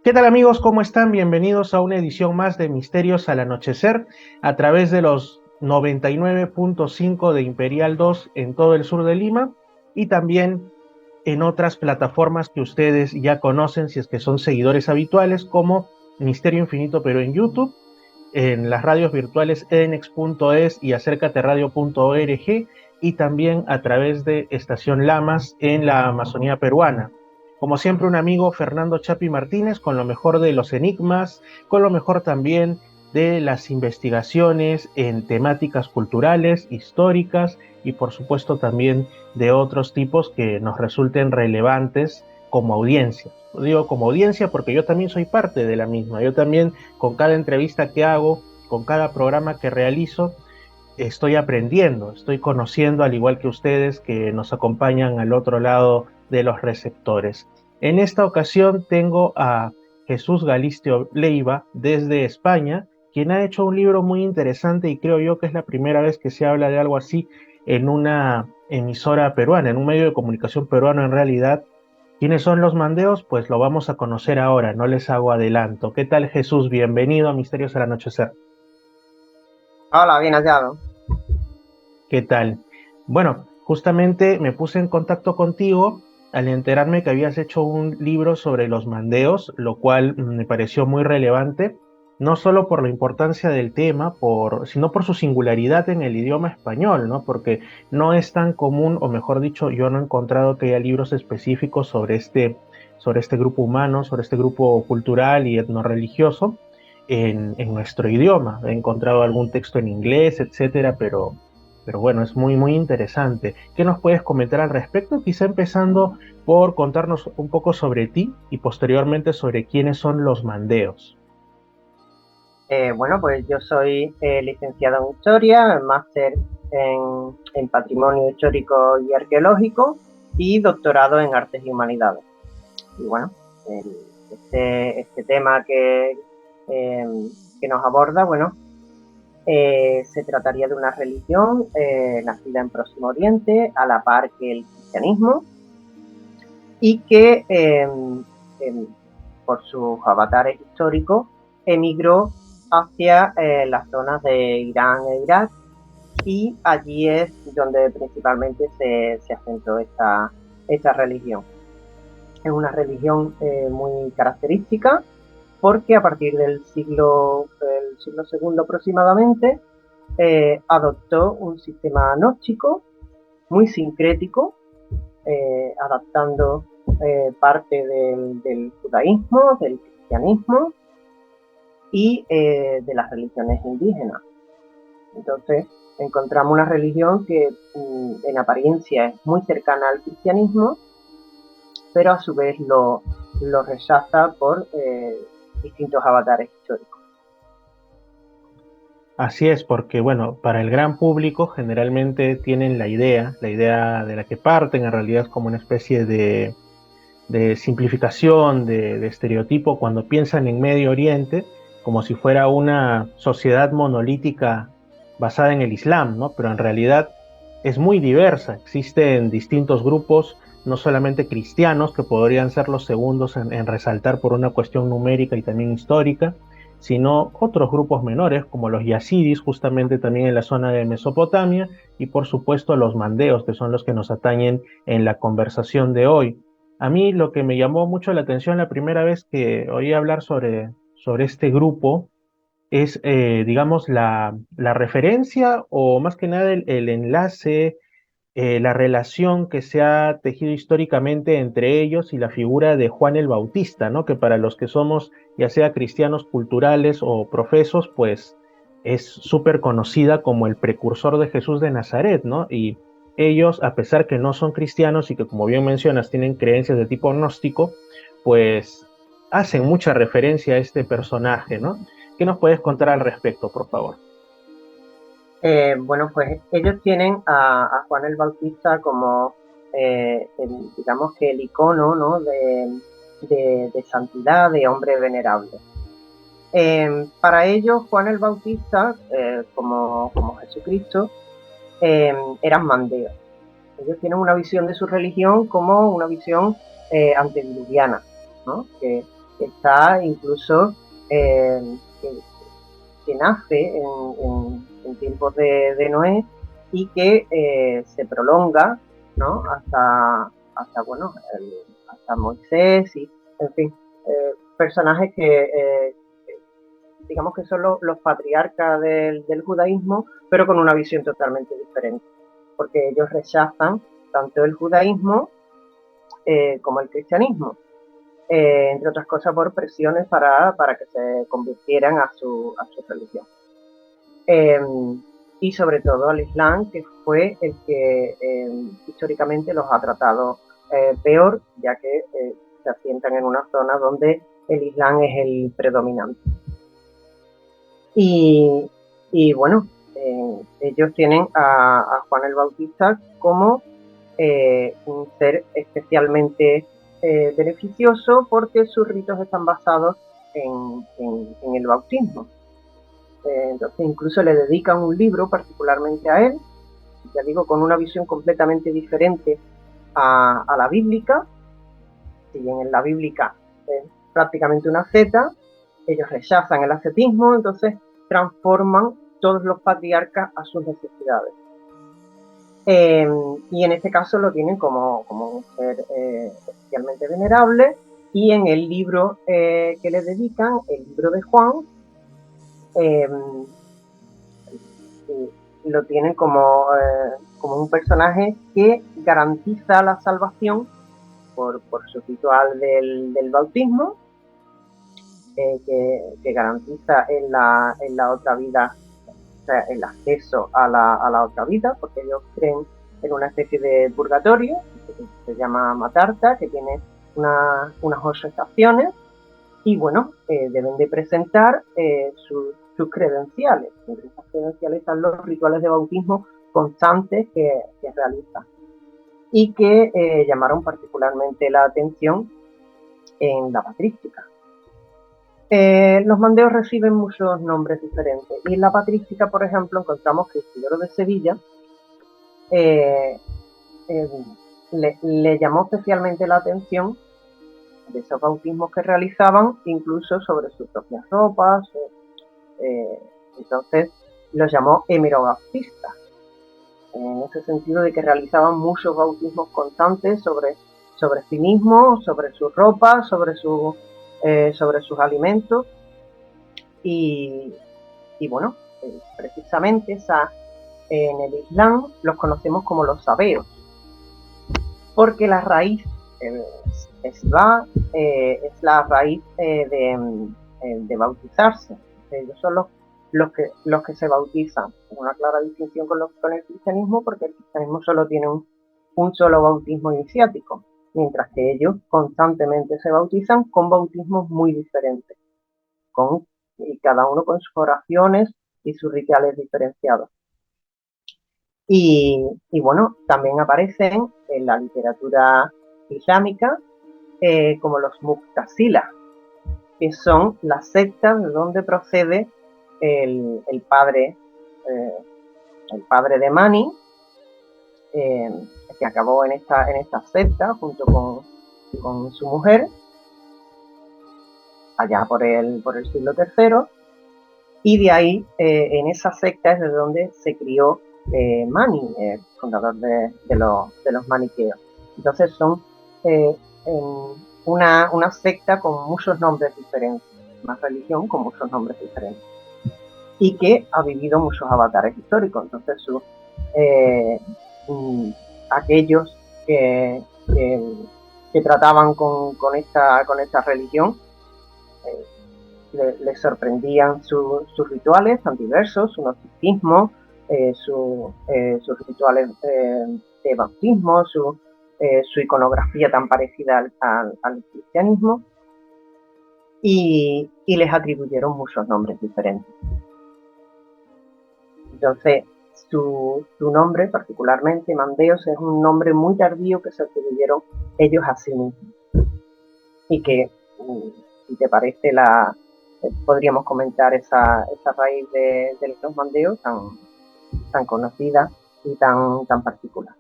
¿Qué tal amigos? ¿Cómo están? Bienvenidos a una edición más de Misterios al Anochecer a través de los 99.5 de Imperial 2 en todo el sur de Lima y también en otras plataformas que ustedes ya conocen si es que son seguidores habituales como Misterio Infinito pero en YouTube, en las radios virtuales edenex.es y acércateradio.org y también a través de Estación Lamas en la Amazonía peruana. Como siempre, un amigo Fernando Chapi Martínez con lo mejor de los enigmas, con lo mejor también de las investigaciones en temáticas culturales, históricas y por supuesto también de otros tipos que nos resulten relevantes como audiencia. Lo digo como audiencia porque yo también soy parte de la misma. Yo también con cada entrevista que hago, con cada programa que realizo, estoy aprendiendo, estoy conociendo, al igual que ustedes que nos acompañan al otro lado de los receptores. En esta ocasión tengo a Jesús Galisteo Leiva desde España, quien ha hecho un libro muy interesante y creo yo que es la primera vez que se habla de algo así en una emisora peruana, en un medio de comunicación peruano en realidad. ¿Quiénes son los mandeos? Pues lo vamos a conocer ahora, no les hago adelanto. ¿Qué tal Jesús? Bienvenido a Misterios al Anochecer. Hola, bien hallado. ¿Qué tal? Bueno, justamente me puse en contacto contigo al enterarme que habías hecho un libro sobre los mandeos, lo cual me pareció muy relevante, no solo por la importancia del tema, sino por su singularidad en el idioma español, ¿no? Porque no es tan común, o mejor dicho, yo no he encontrado que haya libros específicos sobre este grupo humano, sobre este grupo cultural y etnorreligioso en nuestro idioma. He encontrado algún texto en inglés, etcétera, pero bueno, es muy, muy interesante. ¿Qué nos puedes comentar al respecto? Quizá empezando por contarnos un poco sobre ti y posteriormente sobre quiénes son los mandeos. Bueno, pues yo soy licenciado en Historia, máster en Patrimonio Histórico y Arqueológico y doctorado en Artes y Humanidades. Y bueno, este tema eh, que nos aborda, bueno, se trataría de una religión nacida en Próximo Oriente, a la par que el cristianismo, y que por sus avatares históricos emigró hacia las zonas de Irán e Irak, y allí es donde principalmente se asentó esta religión. Es una religión muy característica porque a partir del siglo segundo aproximadamente adoptó un sistema gnóstico muy sincrético, adaptando parte del judaísmo, del cristianismo y de las religiones indígenas. Entonces, encontramos una religión que en apariencia es muy cercana al cristianismo, pero a su vez lo rechaza por distintos avatares históricos. Así es, porque bueno, para el gran público generalmente tienen la idea de la que parten, en realidad es como una especie de simplificación, de estereotipo, cuando piensan en Medio Oriente, como si fuera una sociedad monolítica basada en el Islam, ¿no? Pero en realidad es muy diversa, existen distintos grupos, no solamente cristianos, que podrían ser los segundos en resaltar por una cuestión numérica y también histórica, sino otros grupos menores, como los yazidis, justamente también en la zona de Mesopotamia, y por supuesto los mandeos, que son los que nos atañen en la conversación de hoy. A mí lo que me llamó mucho la atención la primera vez que oí hablar sobre este grupo es, digamos, la referencia o más que nada el enlace, la relación que se ha tejido históricamente entre ellos y la figura de Juan el Bautista, ¿no? Que para los que somos ya sea cristianos culturales o profesos, pues es súper conocida como el precursor de Jesús de Nazaret, ¿no? Y ellos, a pesar que no son cristianos y que como bien mencionas tienen creencias de tipo gnóstico, pues hacen mucha referencia a este personaje, ¿no? ¿Qué nos puedes contar al respecto, por favor? Bueno, pues ellos tienen a Juan el Bautista como, digamos que el icono, ¿no? de santidad, de hombre venerable. Para ellos, Juan el Bautista, como Jesucristo, eran mandeos. Ellos tienen una visión de su religión como una visión antediluviana, ¿no? Que que está incluso, que nace en tiempos de Noé y que se prolonga, ¿no? hasta Moisés y, en fin, personajes que digamos que son los patriarcas del judaísmo, pero con una visión totalmente diferente, porque ellos rechazan tanto el judaísmo como el cristianismo, entre otras cosas por presiones para que se convirtieran a su religión. Y sobre todo al Islam, que fue el que históricamente los ha tratado peor, ya que se asientan en una zona donde el Islam es el predominante. Y bueno, ellos tienen a Juan el Bautista como un ser especialmente beneficioso, porque sus ritos están basados en el bautismo. Entonces incluso le dedican un libro particularmente a él, ya digo, con una visión completamente diferente a la bíblica. Si bien en la bíblica es prácticamente una secta, ellos rechazan el ascetismo, entonces transforman todos los patriarcas a sus necesidades. Y en este caso lo tienen como un ser especialmente venerable, y en el libro que le dedican, el libro de Juan, lo tienen como un personaje que garantiza la salvación por su ritual del bautismo, que garantiza en la otra vida, o sea, el acceso a la otra vida, porque ellos creen en una especie de purgatorio que se llama Matarta, que tiene unas 8 estaciones, y bueno, deben de presentar sus credenciales. Entre esas credenciales están los rituales de bautismo constantes que realizan, y que llamaron particularmente la atención en la patrística. Los mandeos reciben muchos nombres diferentes, y en la patrística, por ejemplo, encontramos que Isidoro de Sevilla le llamó especialmente la atención de esos bautismos que realizaban, incluso sobre sus propias ropas. Entonces los llamó hemerobautistas, en ese sentido de que realizaban muchos bautismos constantes sobre sí mismos, sobre sus ropas, sobre sus alimentos. Y bueno, precisamente en el Islam los conocemos como los sabeos, porque la raíz Esbá es la raíz de bautizarse. Ellos son los que se bautizan. Es una clara distinción con el cristianismo, porque el cristianismo solo tiene un solo bautismo iniciático, mientras que ellos constantemente se bautizan con bautismos muy diferentes, y cada uno con sus oraciones y sus rituales diferenciados. Y bueno, también aparecen en la literatura islámica como los Mu'tazila, que son las sectas de donde procede el padre de Mani, que acabó en esta secta junto con su mujer allá por el siglo III, y de ahí, en esa secta es de donde se crió Mani, fundador de los maniqueos. Entonces son una secta con muchos nombres diferentes, una religión con muchos nombres diferentes, y que ha vivido muchos avatares históricos. Entonces aquellos que trataban con esta religión, les sorprendían sus rituales tan diversos, su gnosticismo, sus rituales de bautismo, su iconografía tan parecida al cristianismo, y les atribuyeron muchos nombres diferentes. Entonces, su nombre, particularmente Mandeos, es un nombre muy tardío que se atribuyeron ellos a sí mismos, y que, si te parece, podríamos comentar esa raíz de los mandeos tan conocida y tan particular.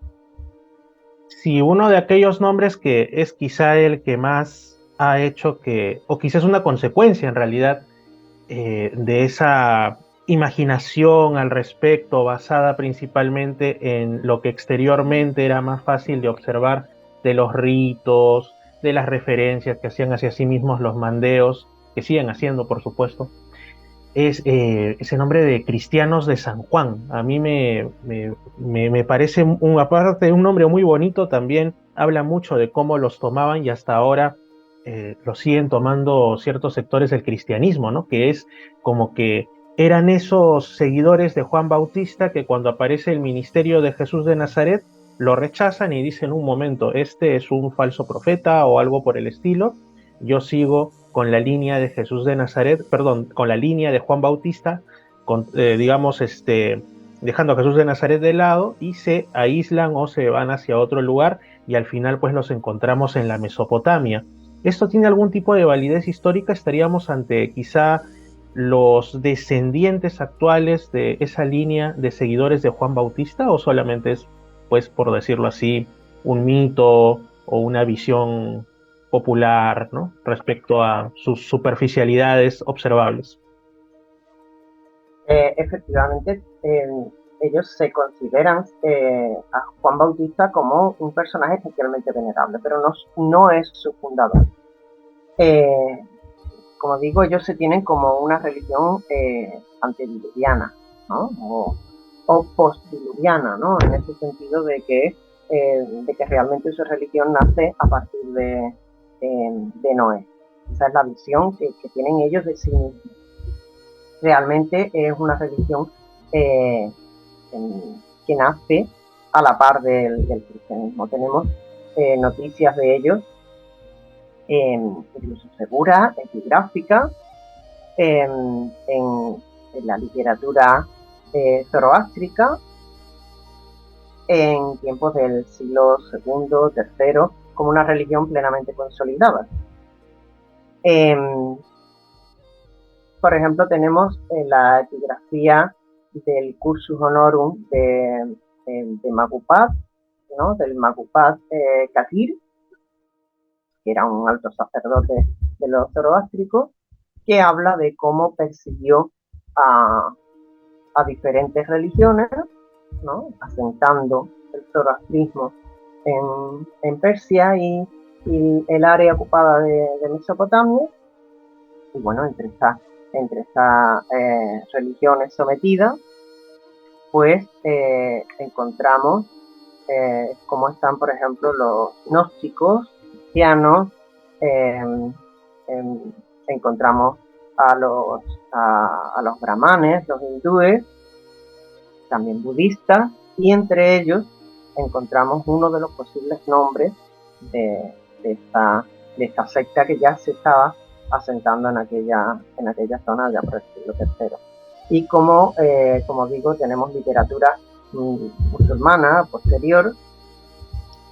Sí, uno de aquellos nombres que es quizá el que más ha hecho que, o quizás una consecuencia en realidad, de esa imaginación al respecto, basada principalmente en lo que exteriormente era más fácil de observar, de los ritos, de las referencias que hacían hacia sí mismos los mandeos, que siguen haciendo, por supuesto, es ese nombre de Cristianos de San Juan. A mí me parece, aparte de un nombre muy bonito, también habla mucho de cómo los tomaban y hasta ahora lo siguen tomando ciertos sectores del cristianismo, ¿no? Que es como que eran esos seguidores de Juan Bautista que cuando aparece el ministerio de Jesús de Nazaret lo rechazan y dicen un momento, este es un falso profeta o algo por el estilo, yo sigo con la línea de Jesús de Nazaret, perdón, con la línea de Juan Bautista, con, digamos, dejando a Jesús de Nazaret de lado y se aíslan o se van hacia otro lugar y al final pues los encontramos en la Mesopotamia. ¿Esto tiene algún tipo de validez histórica? ¿Estaríamos ante quizá los descendientes actuales de esa línea de seguidores de Juan Bautista o solamente es, pues, por decirlo así, un mito o una visión popular, ¿no? Respecto a sus superficialidades observables? Efectivamente, ellos se consideran a Juan Bautista como un personaje especialmente venerable, pero no es su fundador. Eh, como digo, ellos se tienen como una religión antediluviana, ¿no? O postdiluviana, ¿no? En ese sentido de que realmente su religión nace a partir de Noé. Esa es la visión que tienen ellos de sí mismos. Realmente es una religión eh, que nace a la par del cristianismo. Tenemos noticias de ellos, incluso seguras, epigráficas, en la literatura zoroástrica, en tiempos del siglo II, III, como una religión plenamente consolidada. Por ejemplo, tenemos la epigrafía del Cursus Honorum de Magupat, ¿no? Del Magupat Kathir, que era un alto sacerdote de los zoroástricos, que habla de cómo persiguió a diferentes religiones, ¿no? Asentando el zoroastrismo en Persia y el área ocupada de Mesopotamia. Y bueno, entre estas religiones sometidas, pues encontramos cómo están, por ejemplo, los gnósticos, cristianos, encontramos a los brahmanes, los hindúes, también budistas, y entre ellos encontramos uno de los posibles nombres de esta secta que ya se estaba asentando en aquella zona ya por el siglo III. Y como digo, tenemos literatura musulmana posterior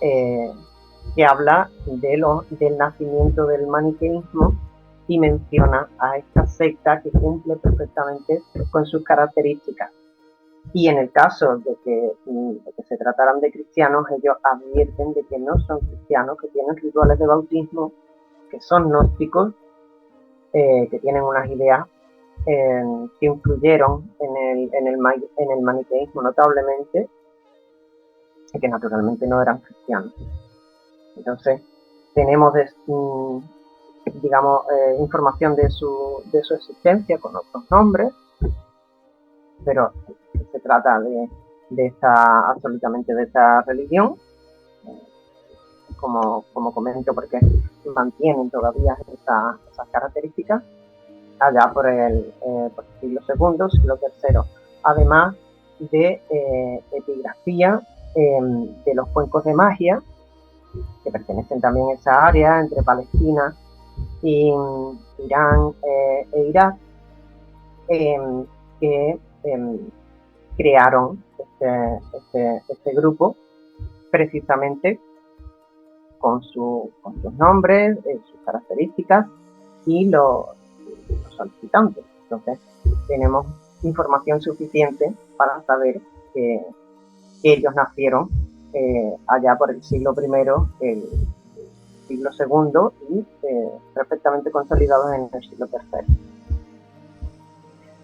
que habla del nacimiento del maniqueísmo y menciona a esta secta que cumple perfectamente con sus características. Y en el caso de que se trataran de cristianos, ellos advierten de que no son cristianos, que tienen rituales de bautismo, que son gnósticos, que tienen unas ideas que influyeron en el maniqueísmo notablemente y que naturalmente no eran cristianos. Entonces, tenemos, información de su existencia con otros nombres, pero se trata absolutamente de esta religión, como comento, porque mantienen todavía esas características allá por el siglo II, siglo III, además de epigrafía de los cuencos de magia, que pertenecen también a esa área entre Palestina y Irán e Irak, que crearon este grupo precisamente con sus nombres, sus características y los solicitantes. Entonces, tenemos información suficiente para saber que ellos nacieron allá por el siglo I siglo II y perfectamente consolidados en el siglo III.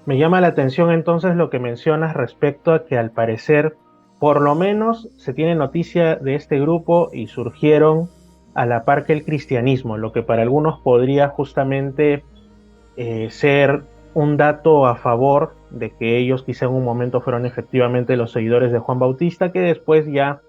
Me llama la atención entonces lo que mencionas respecto a que al parecer, por lo menos se tiene noticia de este grupo y surgieron a la par que el cristianismo, lo que para algunos podría justamente ser un dato a favor de que ellos quizá en un momento fueron efectivamente los seguidores de Juan Bautista, que después ya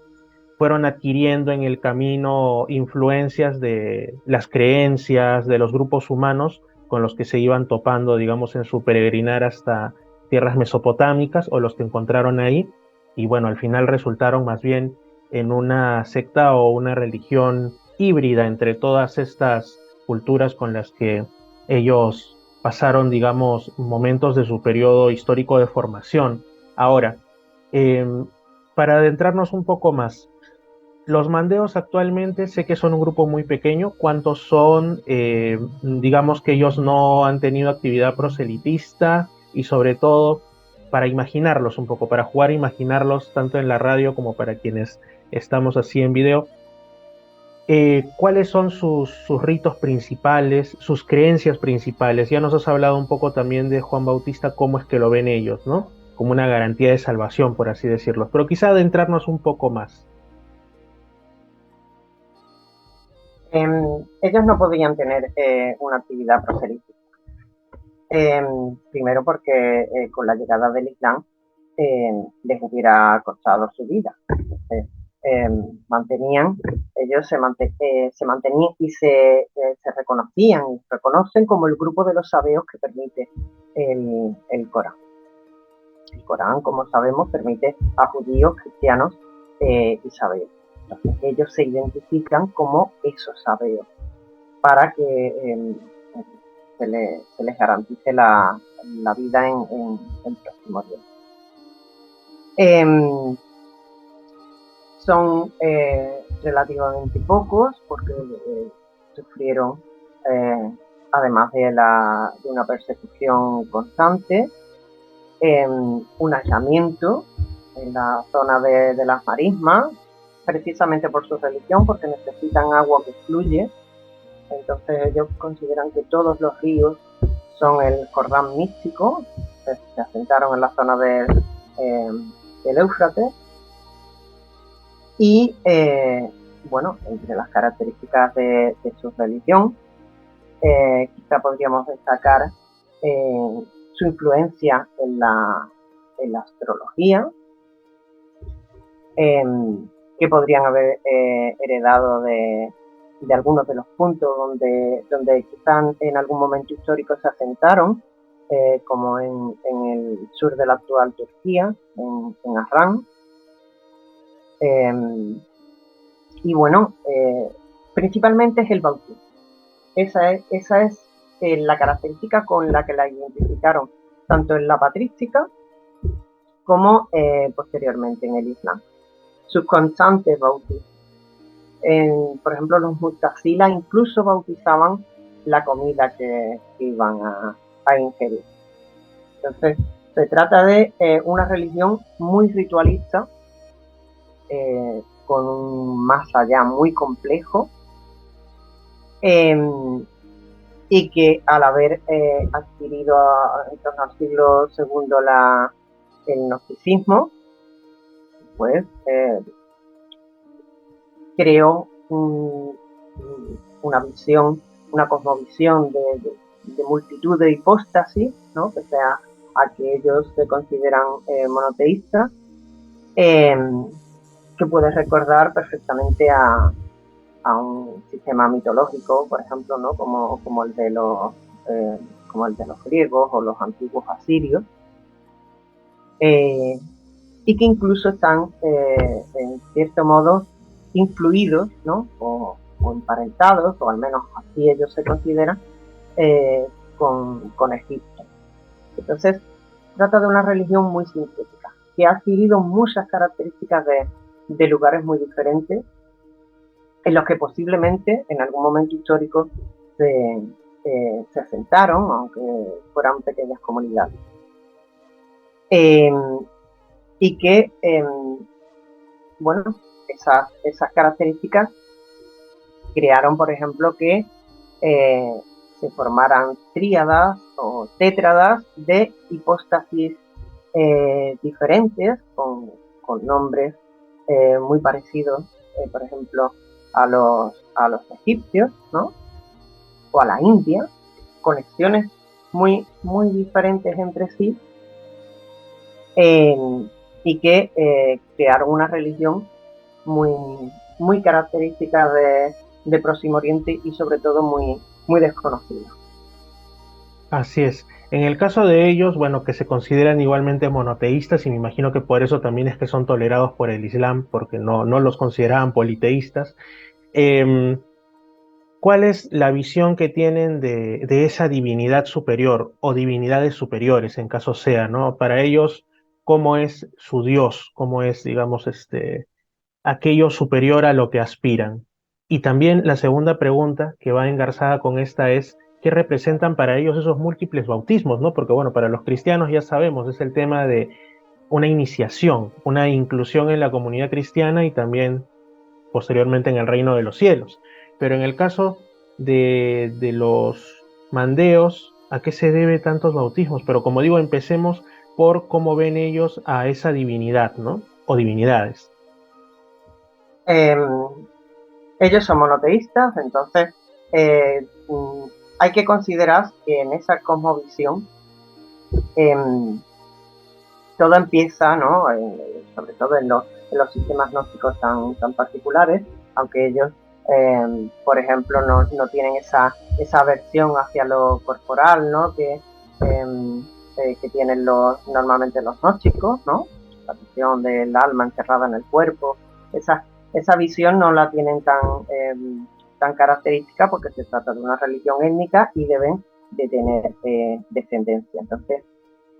fueron adquiriendo en el camino influencias de las creencias de los grupos humanos con los que se iban topando, digamos, en su peregrinar hasta tierras mesopotámicas o los que encontraron ahí. Y bueno, al final resultaron más bien en una secta o una religión híbrida entre todas estas culturas con las que ellos pasaron, digamos, momentos de su periodo histórico de formación. Ahora, eh, para adentrarnos un poco más, los mandeos actualmente sé que son un grupo muy pequeño. ¿Cuántos son? Digamos que ellos no han tenido actividad proselitista y sobre todo para imaginarlos un poco, para jugar a imaginarlos tanto en la radio como para quienes estamos así en video. ¿Cuáles son sus ritos principales, sus creencias principales? Ya nos has hablado un poco también de Juan Bautista, cómo es que lo ven ellos, ¿no? Como una garantía de salvación, por así decirlo. Pero quizá adentrarnos un poco más. Ellos no podían tener una actividad proselítica. Primero porque con la llegada del Islam les hubiera costado su vida. Eh, mantenían, ellos se mantenían y se reconocían y reconocen como el grupo de los sabeos que permite el Corán. El Corán, como sabemos, permite a judíos, cristianos y sabeos. Entonces, ellos se identifican como esos sabeos para que se les garantice la vida en el próximo día. Son relativamente pocos porque sufrieron, además de una persecución constante, un aislamiento en la zona de las marismas, precisamente por su religión, porque necesitan agua que fluye. Entonces ellos consideran que todos los ríos son el Jordán místico. Se asentaron en la zona del Éufrates. Y bueno, entre las características de su religión, quizá podríamos destacar su influencia en la astrología, que podrían haber heredado de algunos de los puntos donde quizás en algún momento histórico se asentaron, como en el sur de la actual Turquía, en Arran. Y bueno, principalmente es el bautismo. Esa es la característica con la que la identificaron tanto en la patrística como posteriormente en el Islam. Sus constantes bautismos. Por ejemplo, los mutazila incluso bautizaban la comida que iban a ingerir. Entonces, se trata de una religión muy ritualista, con un más allá muy complejo, y que al haber adquirido en torno al siglo II el gnosticismo, pues creó una visión, una cosmovisión de multitud de hipóstasis, ¿no? Pese a que ellos se consideran monoteístas, que puede recordar perfectamente a un sistema mitológico, por ejemplo, ¿no? como el de los griegos o los antiguos asirios, y que incluso están en cierto modo influidos, ¿no? o emparentados, o al menos así ellos se consideran, con Egipto. Entonces, trata de una religión muy sintética, que ha adquirido muchas características de lugares muy diferentes, en los que posiblemente en algún momento histórico se asentaron, aunque fueran pequeñas comunidades. Y que, bueno, esas características crearon, por ejemplo, que se formaran tríadas o tétradas de hipóstasis diferentes, con nombres muy parecidos, por ejemplo, a los egipcios, ¿no? O a la India, conexiones muy, muy diferentes entre sí, y que crearon una religión muy, muy característica de Próximo Oriente y sobre todo muy, muy desconocida. Así es. En el caso de ellos, bueno, que se consideran igualmente monoteístas, y me imagino que por eso también es que son tolerados por el Islam, porque no los consideraban politeístas. em, ¿Cuál es la visión que tienen de esa divinidad superior o divinidades superiores, en caso sea, ¿no? Para ellos, ¿cómo es su Dios? ¿Cómo es, digamos, aquello superior a lo que aspiran? Y también la segunda pregunta que va engarzada con esta es, ¿qué representan para ellos esos múltiples bautismos, ¿no? Porque bueno, para los cristianos ya sabemos, es el tema de una iniciación, una inclusión en la comunidad cristiana y también posteriormente en el reino de los cielos. Pero en el caso de los mandeos, ¿a qué se debe tantos bautismos? Pero como digo, empecemos por cómo ven ellos a esa divinidad, ¿no? O divinidades. Eh, Ellos son monoteístas, entonces eh, mm, hay que considerar que en esa cosmovisión eh, todo empieza, ¿no? Sobre todo en los sistemas gnósticos tan particulares, aunque ellos, por ejemplo, no tienen esa aversión hacia lo corporal, ¿no? Que tienen normalmente los gnósticos, ¿no? La visión del alma encerrada en el cuerpo, esa visión no la tienen tan característica porque se trata de una religión étnica y deben de tener descendencia. Entonces,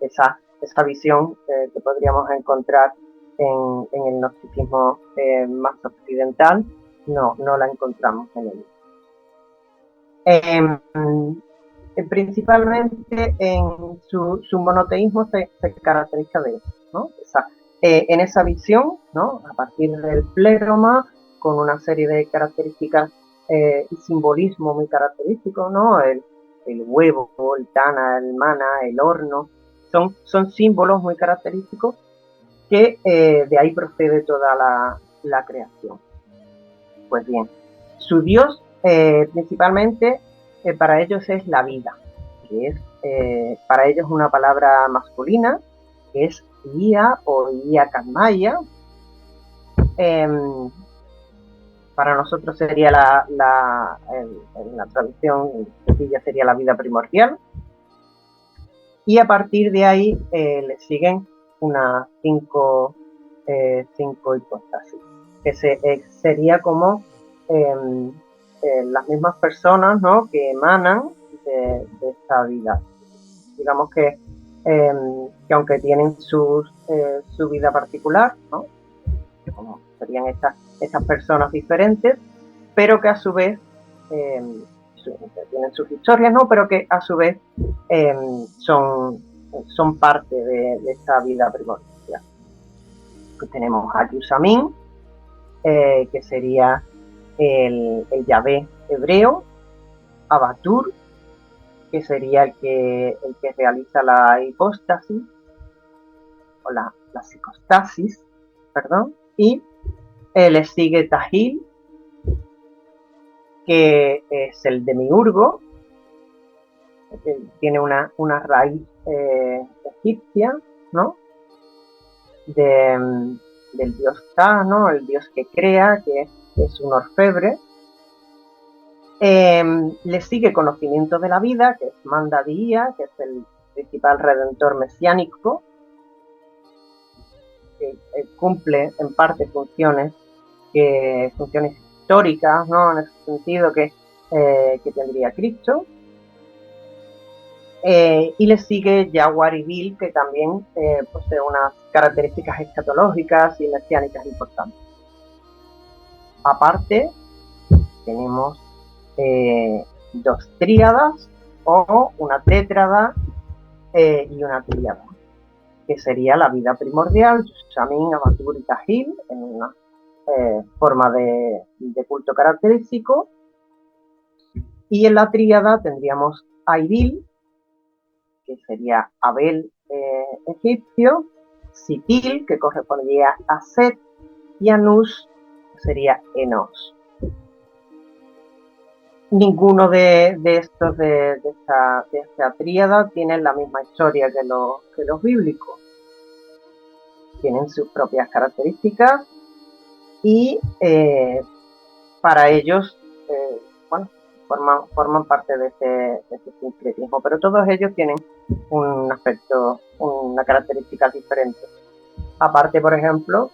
esa visión que podríamos encontrar en el gnosticismo más occidental, no la encontramos en él. Principalmente en su monoteísmo se caracteriza de eso, ¿no? En esa visión, ¿no? A partir del pleroma, con una serie de características y simbolismo muy característico, ¿no? El huevo, el tana, el mana, el horno, son símbolos muy característicos que de ahí procede toda la creación. Pues bien, su dios principalmente para ellos es la vida, que es para ellos una palabra masculina, que es Ia o Ia Kanmaya. Para nosotros sería en la traducción sencilla sería la vida primordial. Y a partir de ahí le siguen unas cinco hipóstasis, que sería como las mismas personas, ¿no? Que emanan de esta vida. Digamos que aunque tienen su vida particular, ¿no? Como serían estas personas diferentes, pero que a su vez tienen sus historias, ¿no? Pero que a su vez son parte de esta vida primordial. Pues tenemos a Yusamin, que sería el Yahvé hebreo, a Batur, que sería el que realiza la hipóstasis, o la psicostasis, perdón, y le sigue Tahil, que es el demiurgo, que tiene una raíz egipcia, ¿no? Del dios Ta, ¿no? El dios que crea, que es un orfebre. Le sigue Conocimiento de la Vida, que es Mandadía, que es el principal redentor mesiánico, que cumple en parte funciones históricas, ¿no? En ese sentido que tendría Cristo. Y le sigue Yaguaribil, que también posee unas características escatológicas y mesiánicas importantes. Aparte, tenemos dos tríadas o una tétrada y una tríada, que sería la vida primordial, Shamin, Abatur y Tahil, en una forma de culto característico, Y en la tríada tendríamos a Ibil, que sería Abel egipcio, Sitil, que correspondería a Set, y Anus sería Enos. Ninguno de estos de esta tríada tienen la misma historia que los bíblicos. Tienen sus propias características y para ellos, bueno, forman parte de este sincretismo, pero todos ellos tienen un aspecto, una característica diferente. Aparte, por ejemplo,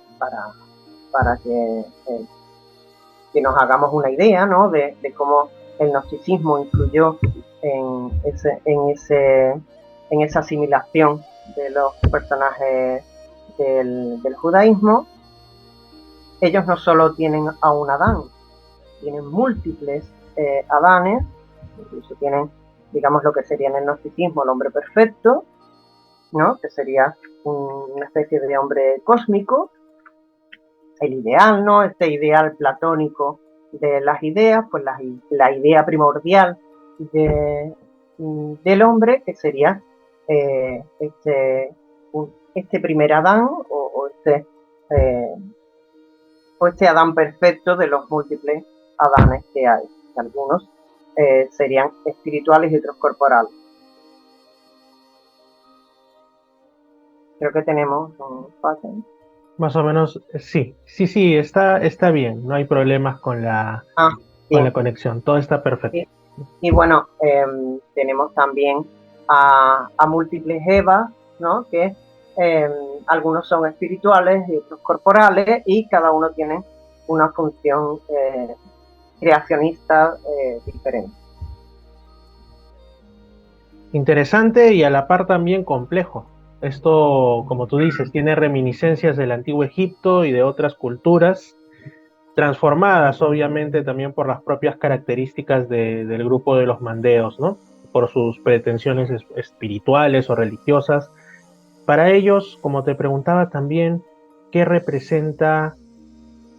para que nos hagamos una idea, ¿no?, de cómo el gnosticismo influyó en esa asimilación de los personajes del judaísmo. Ellos no solo tienen a un Adán, tienen múltiples Adanes, incluso tienen, digamos, lo que sería en el gnosticismo el hombre perfecto, ¿no?, que sería una especie de hombre cósmico, el ideal, ¿no?, este ideal platónico de las ideas, pues la idea primordial del hombre, que sería este primer Adán o este Adán perfecto de los múltiples Adanes que hay, que algunos serían espirituales y otros corporales. Creo que tenemos un pattern. Más o menos, sí, está bien, no hay problemas con la Bien. conexión, todo está perfecto. Y bueno, tenemos también a múltiples Evas, ¿no?, que algunos son espirituales y otros corporales, y cada uno tiene una función creacionista diferente. Interesante y a la par también complejo. Esto, como tú dices, tiene reminiscencias del antiguo Egipto y de otras culturas, transformadas obviamente también por las propias características del grupo de los mandeos, ¿no? Por sus pretensiones espirituales o religiosas. Para ellos, como te preguntaba también, ¿qué representa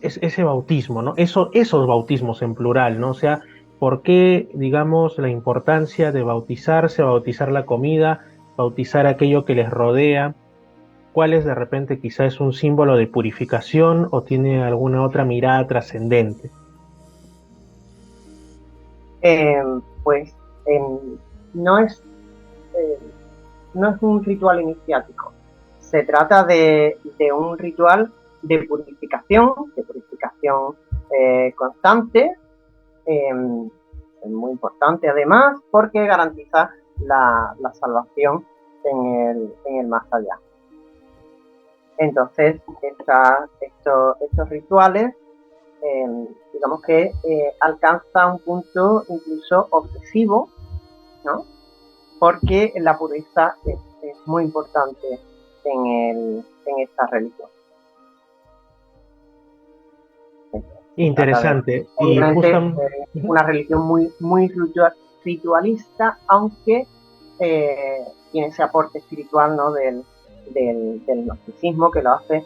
ese bautismo, ¿no? Esos bautismos en plural, ¿no? O sea, ¿por qué, digamos, la importancia de bautizarse, bautizar la comida, bautizar aquello que les rodea? ¿Cuál es de repente quizá es un símbolo de purificación o tiene alguna otra mirada trascendente? Pues no es un ritual iniciático. Se trata de un ritual de purificación constante, es muy importante además porque garantiza la salvación en el más allá. Entonces, estos rituales, digamos que alcanza un punto incluso obsesivo, ¿no?, porque la pureza es muy importante en esta religión. Interesante. Y Obviamente, justamente, una religión muy ritualista, aunque tiene ese aporte espiritual, ¿no?, del gnosticismo, que lo hace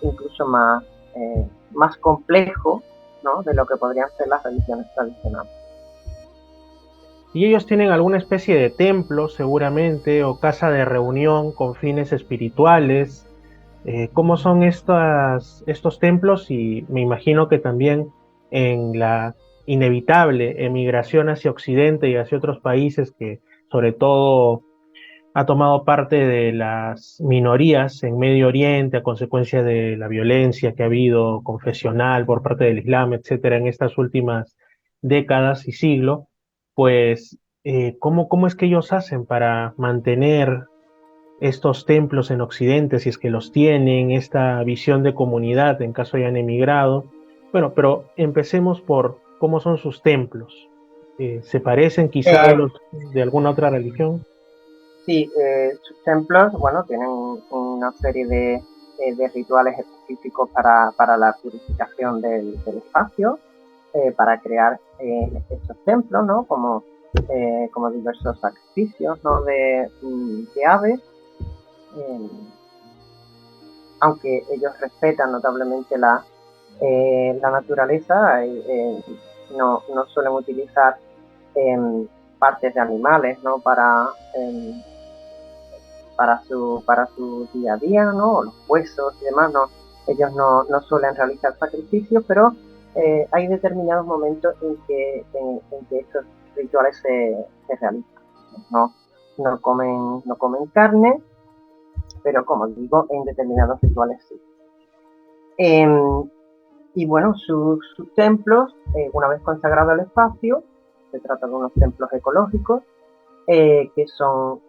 incluso más complejo, ¿no?, de lo que podrían ser las religiones tradicionales. y ellos tienen alguna especie de templo, seguramente, o casa de reunión con fines espirituales. ¿Cómo son estos templos? Y me imagino que también en la inevitable emigración hacia Occidente y hacia otros países que sobre todo ha tomado parte de las minorías en Medio Oriente a consecuencia de la violencia que ha habido confesional por parte del Islam, etcétera, en estas últimas décadas y siglo, pues, ¿cómo es que ellos hacen para mantener estos templos en Occidente, si es que los tienen, esta visión de comunidad en caso hayan emigrado? Bueno, pero empecemos por cómo son sus templos. ¿Se parecen quizá a Eh, los de alguna otra religión? Sí, sus templos, bueno, tienen una serie de rituales específicos para la purificación del espacio, para crear estos templos, ¿no?, como diversos sacrificios, ¿no?, de aves, eh, aunque ellos respetan notablemente la naturaleza, no suelen utilizar partes de animales, ¿no? Para su día a día, ¿no? Los huesos y demás, ¿no? Ellos no suelen realizar sacrificios, pero hay determinados momentos en que estos rituales se realizan. No comen carne, pero como digo, en determinados rituales sí. Y bueno, sus templos, una vez consagrado el espacio, se trata de unos templos ecológicos, que son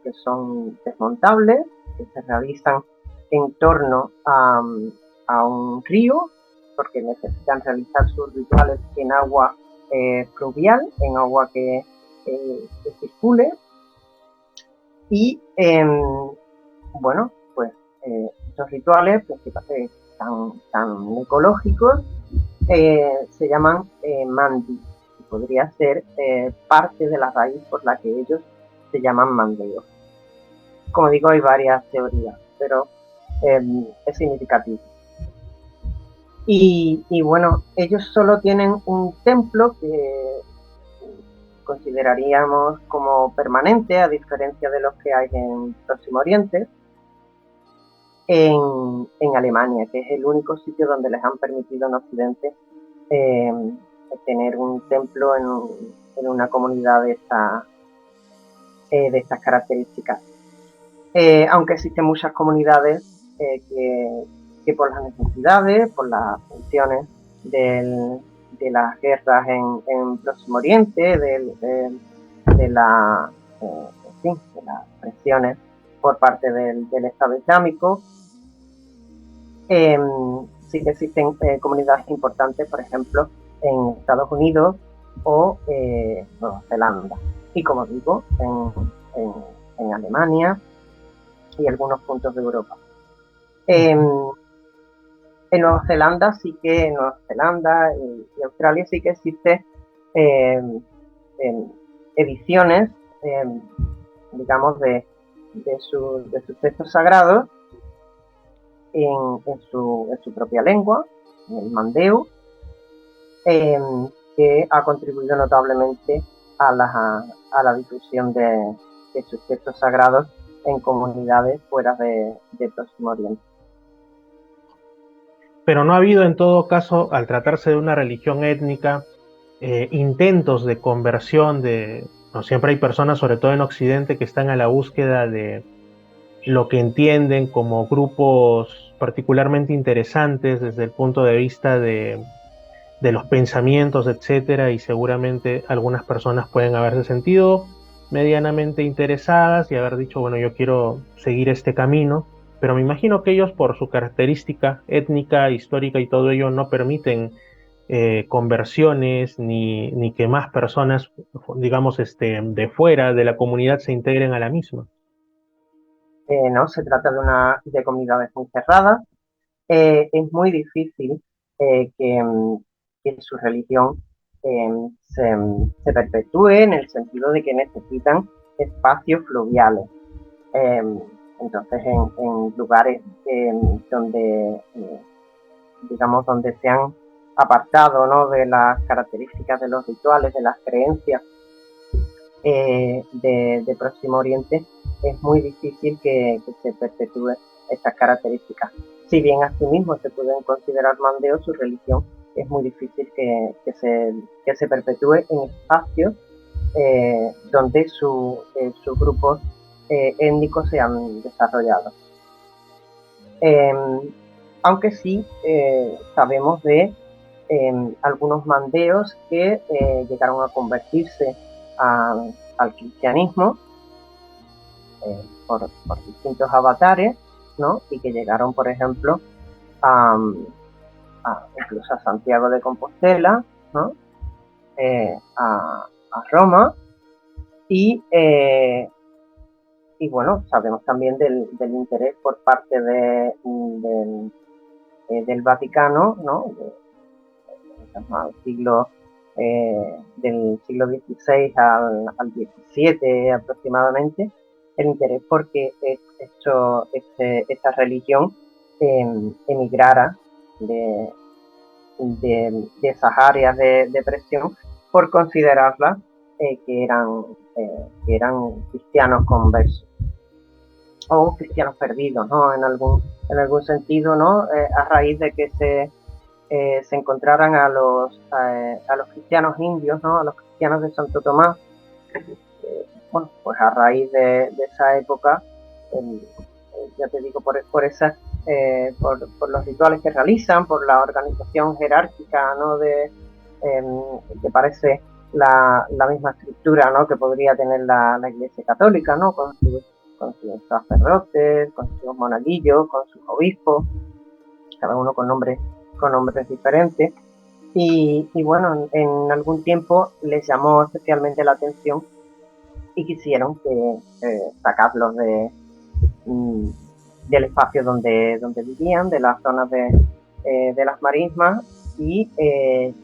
desmontables, que se realizan en torno a un río, porque necesitan realizar sus rituales en agua fluvial, en agua que circule. Y bueno, pues estos rituales tan ecológicos se llaman mandi, y podría ser parte de la raíz por la que ellos se llaman mandeos. Como digo, hay varias teorías, pero es significativo. Y bueno, ellos solo tienen un templo que consideraríamos como permanente, a diferencia de los que hay en Próximo Oriente, en Alemania, que es el único sitio donde les han permitido en Occidente tener un templo en una comunidad de estas características. Aunque existen muchas comunidades que por las necesidades, por las funciones de las guerras en Próximo Oriente, de las presiones por parte del Estado Islámico, sí que existen comunidades importantes, por ejemplo, en Estados Unidos o Nueva Zelanda. Y como digo, en Alemania y algunos puntos de Europa. En Nueva Zelanda y Australia sí que existen ediciones, digamos, de sus textos sagrados en su propia lengua, en el mandeo, que ha contribuido notablemente a la difusión de sus textos sagrados en comunidades fuera de Próximo Oriente. Pero no ha habido en todo caso, al tratarse de una religión étnica, intentos de conversión no, siempre hay personas, sobre todo en Occidente, que están a la búsqueda de lo que entienden como grupos particularmente interesantes desde el punto de vista de los pensamientos, etcétera, y seguramente algunas personas pueden haberse sentido medianamente interesadas y haber dicho, bueno, yo quiero seguir este camino, pero me imagino que ellos por su característica étnica, histórica y todo ello no permiten conversiones ni que más personas, digamos, de fuera de la comunidad se integren a la misma. No, se trata de comunidades muy cerradas. Es muy difícil que su religión se perpetúe, en el sentido de que necesitan espacios fluviales. Entonces, en lugares donde se han apartado, ¿no?, de las características de los rituales, de las creencias de Próximo Oriente, es muy difícil que se perpetúe estas características. Si bien asimismo se pueden considerar mandeos, su religión es muy difícil que se perpetúe en espacios donde sus grupos étnicos se han desarrollado. Aunque sí sabemos de algunos mandeos que llegaron a convertirse al cristianismo por distintos avatares, ¿no? Y que llegaron, por ejemplo, incluso a Santiago de Compostela, ¿no? A Roma, y bueno, sabemos también del interés por parte del Vaticano, ¿no? Del siglo XVI al XVII aproximadamente, el interés porque esta religión emigrara de esas áreas de presión, por considerarla que eran cristianos conversos o cristianos perdidos, ¿no? En algún sentido, ¿no? A raíz de que se encontraran a los cristianos indios, ¿no? A los cristianos de Santo Tomás. Bueno, pues a raíz de esa época, ya te digo, por los rituales que realizan, por la organización jerárquica, ¿no? Que parece la misma estructura, ¿no? Que podría tener la Iglesia Católica, ¿no? Con sus sacerdotes, con sus monaguillos, con sus obispos, cada uno con nombres diferentes. Y bueno, en algún tiempo les llamó especialmente la atención y quisieron sacarlos del espacio donde vivían, de las zonas de las marismas, y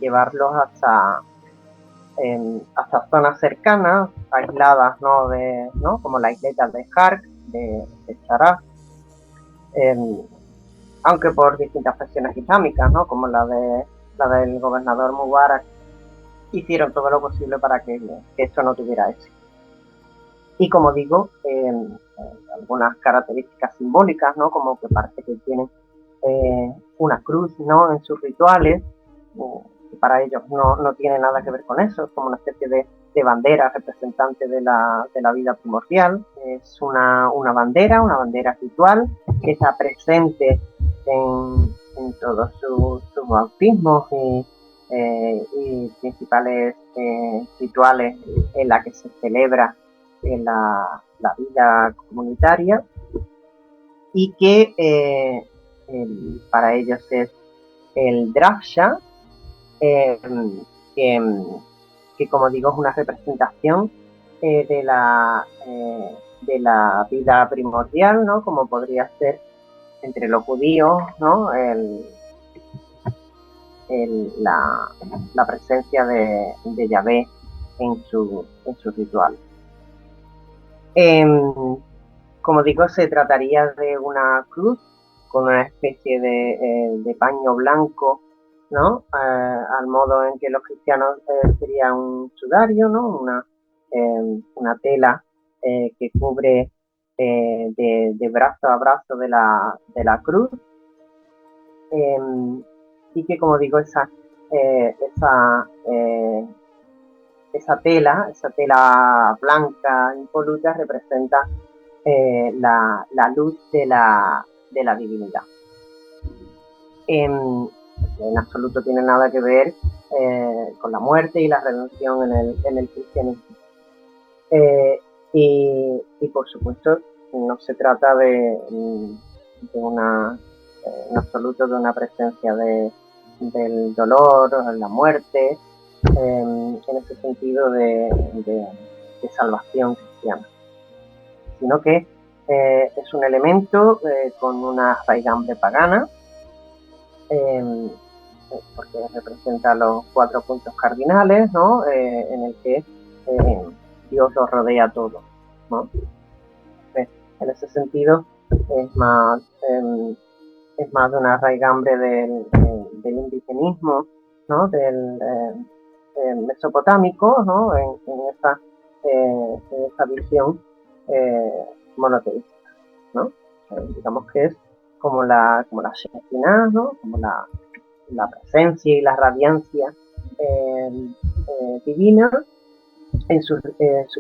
llevarlos hasta zonas cercanas, aisladas, ¿no? Como la isleta de Jarc, de Chará, aunque por distintas presiones islámicas, ¿no? Como la del gobernador Mubarak, hicieron todo lo posible para que esto no tuviera éxito. Y como digo, algunas características simbólicas, ¿no? Como que parece que tienen una cruz, ¿no? En sus rituales, que para ellos no tiene nada que ver con eso, es como una especie de bandera representante de la vida primordial. Es una bandera ritual que está presente en todos sus bautismos y principales rituales en la que se celebra la vida comunitaria, y que para ellos es el Draksha, que como digo es una representación de la vida primordial, ¿no? Como podría ser entre los judíos, ¿no? La presencia de Yahvé en su ritual. Como digo, se trataría de una cruz con una especie de paño blanco, ¿no? Al modo en que los cristianos sería un sudario, ¿no? Una tela que cubre de brazo a brazo de la cruz, y que, como digo, esa tela blanca impoluta representa la luz de la divinidad. En absoluto tiene nada que ver con la muerte y la redención en el cristianismo. Y por supuesto no se trata en absoluto de una presencia del dolor o de la muerte, en ese sentido de salvación cristiana, sino que es un elemento con una raigambre pagana, porque representa los 4 puntos cardinales, ¿no? En el que Dios lo rodea todo, ¿no? En ese sentido es más de una raigambre del indigenismo, ¿no? Del mesopotámico, ¿no? En esa visión monoteísta, ¿no? Digamos que es como la Shekinah, ¿no? Como la presencia y la radiancia divina en sus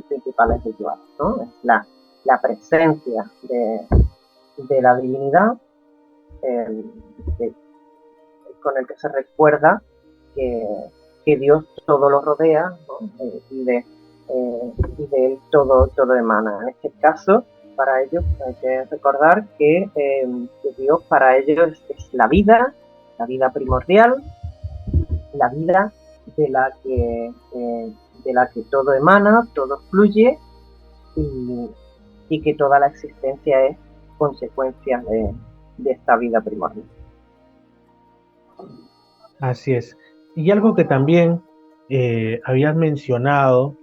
principales rituales, ¿no? Es la presencia de la divinidad, con el que se recuerda que Dios todo lo rodea, ¿no? Y de él todo emana. En este caso, para ellos hay que recordar que Dios para ellos es la vida primordial, la vida de la que todo emana, todo fluye, y que toda la existencia es consecuencia de esta vida primordial. Así es. Y algo que también habías mencionado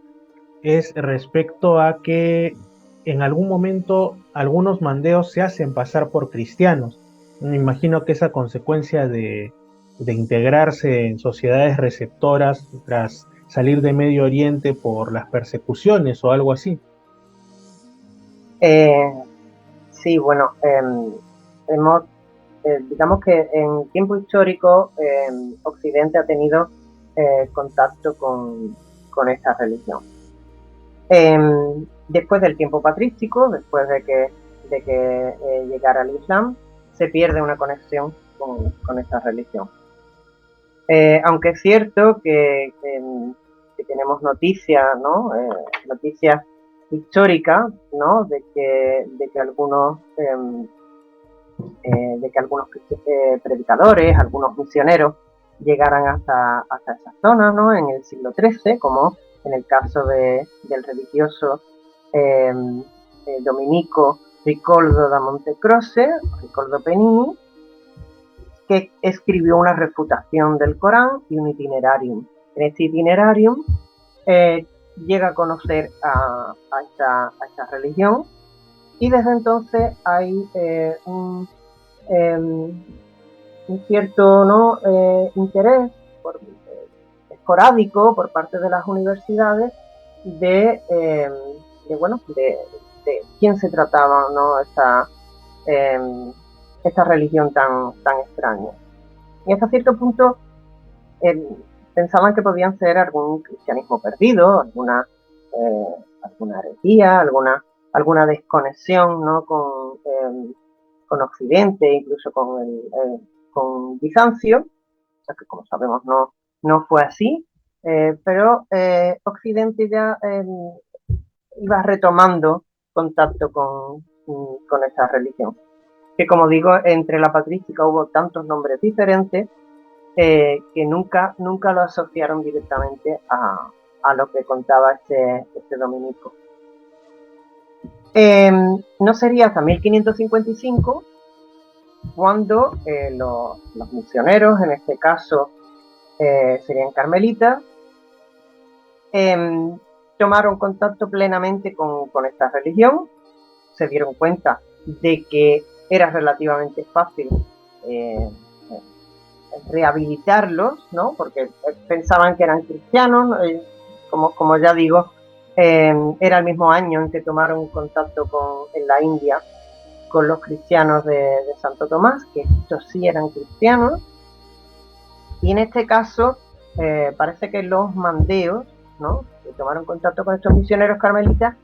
es respecto a que en algún momento algunos mandeos se hacen pasar por cristianos. Me imagino que esa consecuencia de integrarse en sociedades receptoras tras salir de Medio Oriente por las persecuciones o algo así. Sí, bueno, digamos que en tiempo histórico Occidente ha tenido contacto con esta religión. Después del tiempo patrístico, después de que llegara el Islam, se pierde una conexión con esta religión. Aunque es cierto que tenemos noticias, ¿no? Noticias históricas, ¿no? De que algunos predicadores, algunos misioneros llegaran hasta esa zona, ¿no? En el siglo XIII, como en el caso del religioso dominico Ricordo da Montecroce, Ricordo Penini, que escribió una refutación del Corán y un itinerarium. En este itinerarium llega a conocer a esta religión, y desde entonces hay un cierto, ¿no? Interés esporádico por parte de las universidades de quién se trataba, ¿no? Esta religión tan extraña. Y hasta cierto punto pensaban que podían ser algún cristianismo perdido, alguna herejía, alguna desconexión, ¿no? con Occidente, incluso con Bizancio, que como sabemos no fue así, pero Occidente ya iba retomando contacto con esta religión. Que, como digo, entre la patrística hubo tantos nombres diferentes que nunca lo asociaron directamente a lo que contaba este dominico. No sería hasta 1555 cuando los misioneros, en este caso serían carmelitas, tomaron contacto plenamente con esta religión, se dieron cuenta de que era relativamente fácil rehabilitarlos, ¿no? Porque pensaban que eran cristianos, como ya digo, era el mismo año en que tomaron contacto en la India con los cristianos de Santo Tomás, que estos sí eran cristianos, y en este caso parece que los mandeos, ¿no? Que tomaron contacto con estos misioneros carmelitas,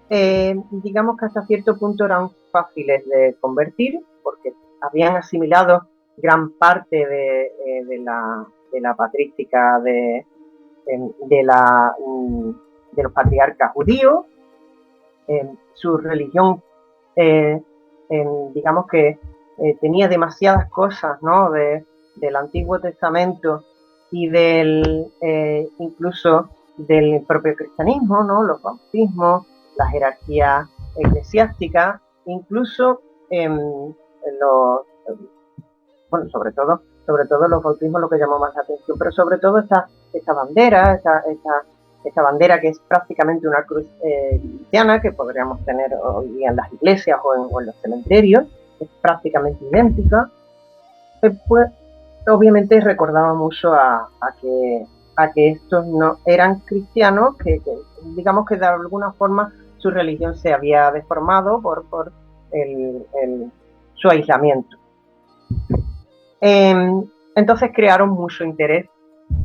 digamos que hasta cierto punto eran fáciles de convertir, porque habían asimilado gran parte de la patrística de los patriarcas judíos. Su religión, digamos que tenía demasiadas cosas, ¿no? Del Antiguo Testamento y incluso del propio cristianismo, ¿no? Los bautismos, la jerarquía eclesiástica, incluso sobre todo los bautismos, lo que llamó más la atención, pero sobre todo esta bandera, esta bandera que es prácticamente una cruz cristiana que podríamos tener hoy día en las iglesias o en los cementerios, es prácticamente idéntica. Pues obviamente recordaba mucho a que estos no eran cristianos, que digamos que de alguna forma su religión se había deformado por su aislamiento. Entonces crearon mucho interés,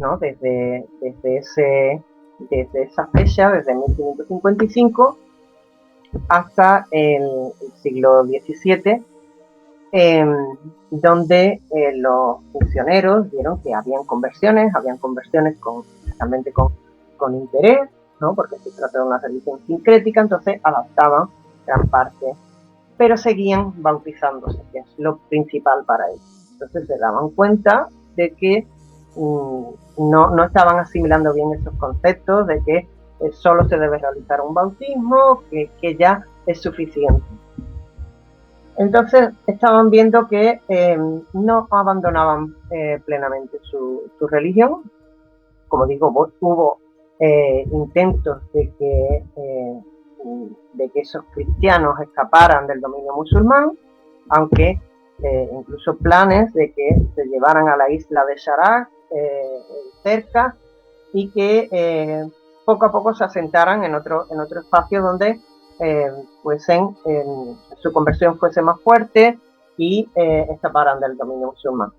¿no? Desde esa fecha, desde 1555 hasta el siglo XVII, donde los misioneros vieron que habían conversiones realmente con interés, ¿no? Porque se trata de una religión sincrética, entonces adaptaban gran parte, pero seguían bautizándose, que es lo principal para ellos. Entonces se daban cuenta de que no estaban asimilando bien esos conceptos, de que solo se debe realizar un bautismo, que ya es suficiente. Entonces estaban viendo que no abandonaban plenamente su religión. Como digo, hubo intentos de que esos cristianos escaparan del dominio musulmán, aunque incluso planes de que se llevaran a la isla de Sharak cerca y que poco a poco se asentaran en otro espacio donde su conversión fuese más fuerte y escaparan del dominio musulmán.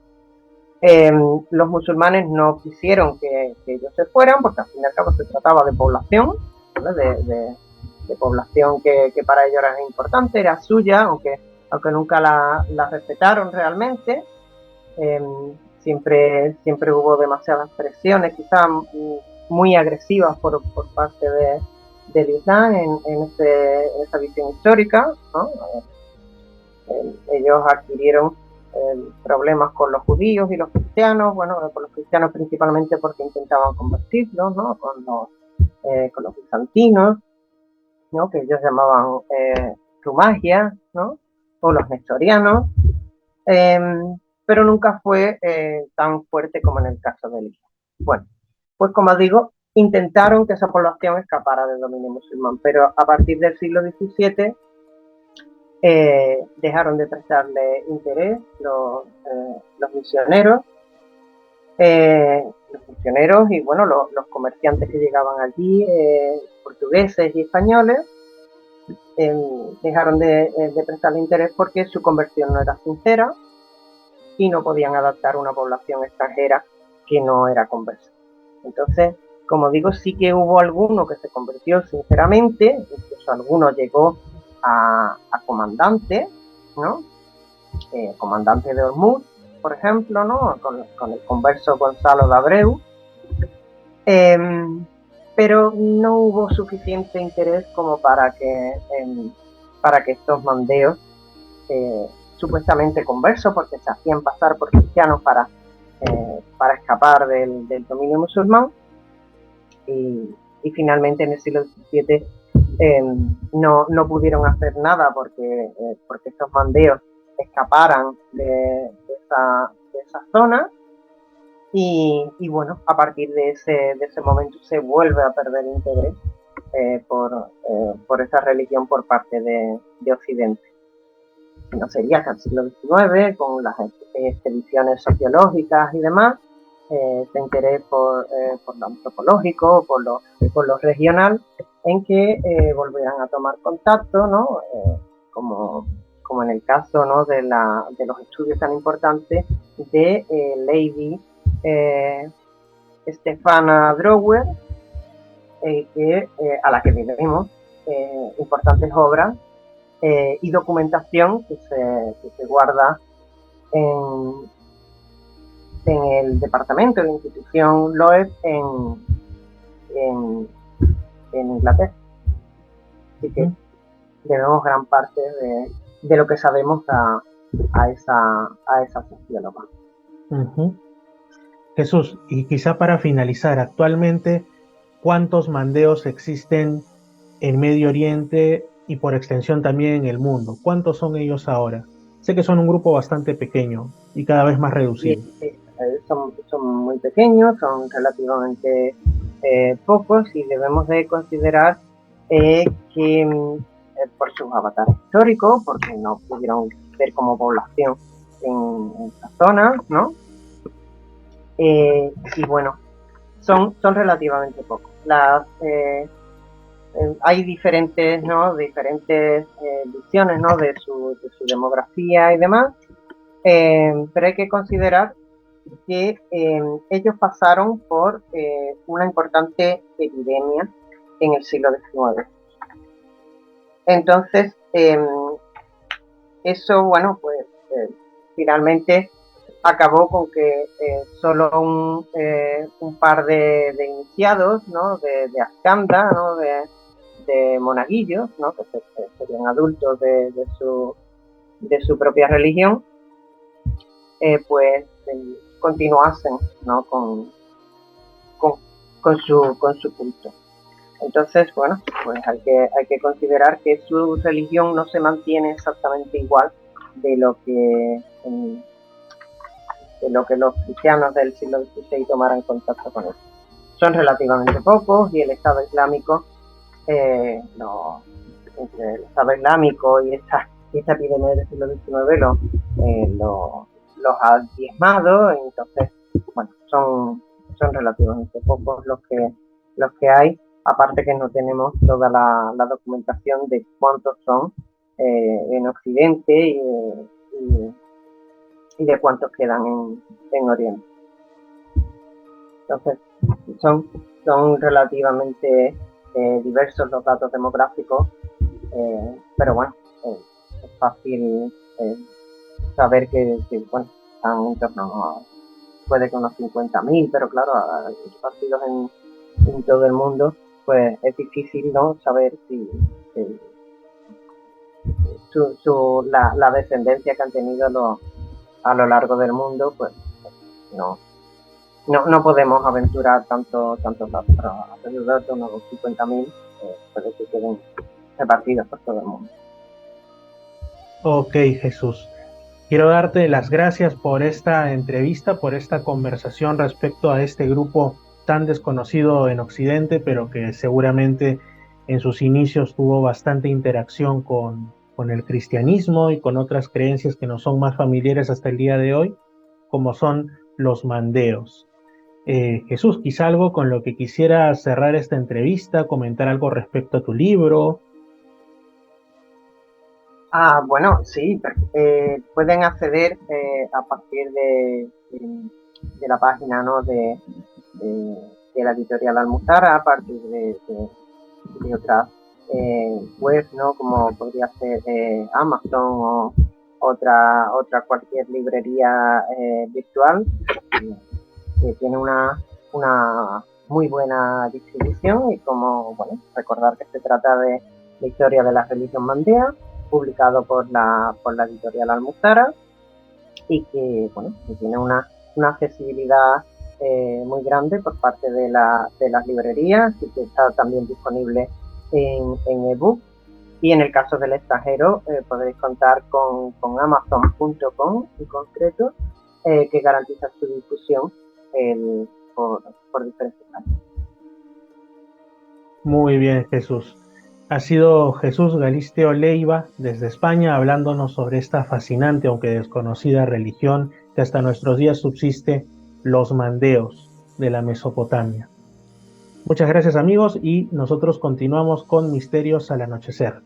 Los musulmanes no quisieron que ellos se fueran, porque al fin y al cabo se trataba de población, de población que para ellos era importante, era suya, aunque nunca la respetaron realmente. Siempre hubo demasiadas presiones, quizás muy agresivas por parte del Islam en esa visión histórica, ¿no? Ellos adquirieron problemas con los judíos y los cristianos, bueno, con los cristianos principalmente porque intentaban convertirlos, ¿no? Con los bizantinos, ¿no? Que ellos llamaban Rumagia, ¿no? O los nestorianos, pero nunca fue tan fuerte como en el caso de Islam. Bueno, pues como digo, intentaron que esa población escapara del dominio musulmán, pero a partir del siglo XVII dejaron de prestarle interés los misioneros, y bueno, los comerciantes que llegaban allí, portugueses y españoles, dejaron de prestarle interés porque su conversión no era sincera y no podían adaptar una población extranjera que no era conversa. Entonces, como digo, sí que hubo alguno que se convirtió sinceramente, incluso alguno llegó a comandante, ¿no? Comandante de Ormuz, por ejemplo, ¿no? Con el converso Gonzalo de Abreu, pero no hubo suficiente interés como para que estos mandeos supuestamente conversos, porque se hacían pasar por cristianos para escapar del dominio musulmán, y finalmente en el siglo XVII no pudieron hacer nada porque estos mandeos escaparan de esa zona, y bueno, a partir de ese momento se vuelve a perder interés por esa religión por parte de Occidente. No sería hasta el siglo XIX, con las expediciones sociológicas y demás, ese interés por lo antropológico, por lo regional, en que volvieran a tomar contacto, ¿no? Como en el caso, ¿no? de los estudios tan importantes de Lady Stefana Drower, a la que le debemos importantes obras y documentación que se guarda en el departamento de la institución Loeb en Inglaterra. Así que debemos gran parte de lo que sabemos a esa socióloga. Jesús, y quizá para finalizar, actualmente, ¿cuántos mandeos existen en Medio Oriente y por extensión también en el mundo? ¿Cuántos son ellos ahora? Sé que son un grupo bastante pequeño y cada vez más reducido. Son muy pequeños, son relativamente pocos, y debemos de considerar que por sus avatares históricos, porque no pudieron ver como población en esta zona, ¿no? Y bueno, son relativamente pocos. Hay diferentes visiones, ¿no? de su demografía y demás, pero hay que considerar que ellos pasaron por una importante epidemia en el siglo XIX. Entonces, eso, bueno, pues finalmente acabó con que solo un par de iniciados, ¿no? de Ascanda, ¿no? de monaguillos, ¿no? que serían adultos de su propia religión, pues continuasen, ¿no? con su culto. Entonces, bueno, pues hay que considerar que su religión no se mantiene exactamente igual de lo que los cristianos del siglo XVI tomaran contacto con él. Son relativamente pocos, y el Estado Islámico, entre el Estado Islámico y esta epidemia del siglo XIX los ha diezmado. Entonces, bueno, son son relativamente pocos los que hay, aparte que no tenemos toda la documentación de cuántos son en Occidente y de cuántos quedan en Oriente. Entonces, son relativamente diversos los datos demográficos, pero bueno, es fácil saber que bueno, están en torno a, puede que unos 50.000, pero claro, partidos en todo el mundo, pues es difícil, ¿no?, saber si la descendencia que han tenido a lo largo del mundo, pues no podemos aventurar tantos datos, pero alrededor de unos 50.000 puede que queden repartidos por todo el mundo. Ok, Jesús. Quiero darte las gracias por esta entrevista, por esta conversación respecto a este grupo tan desconocido en Occidente, pero que seguramente en sus inicios tuvo bastante interacción con el cristianismo y con otras creencias que nos son más familiares hasta el día de hoy, como son los mandeos. Jesús, quizá algo con lo que quisiera cerrar esta entrevista, comentar algo respecto a tu libro. Bueno, sí, pueden acceder a partir de la página, ¿no?, de la editorial Almuzara, a partir de otras webs, ¿no?, como podría ser Amazon o otra cualquier librería virtual, que tiene una muy buena distribución. Y como, bueno, recordar que se trata de la historia de la religión mandea, publicado por la editorial Almuzara, y que, bueno, que tiene una accesibilidad muy grande por parte de las librerías, y que está también disponible en ebook. Y en el caso del extranjero, podréis contar con Amazon.com en concreto, que garantiza su difusión por diferentes años. Muy bien, Jesús. Ha sido Jesús Galisteo Leiva desde España hablándonos sobre esta fascinante, aunque desconocida religión que hasta nuestros días subsiste, los mandeos de la Mesopotamia. Muchas gracias, amigos, y nosotros continuamos con Misterios al Anochecer.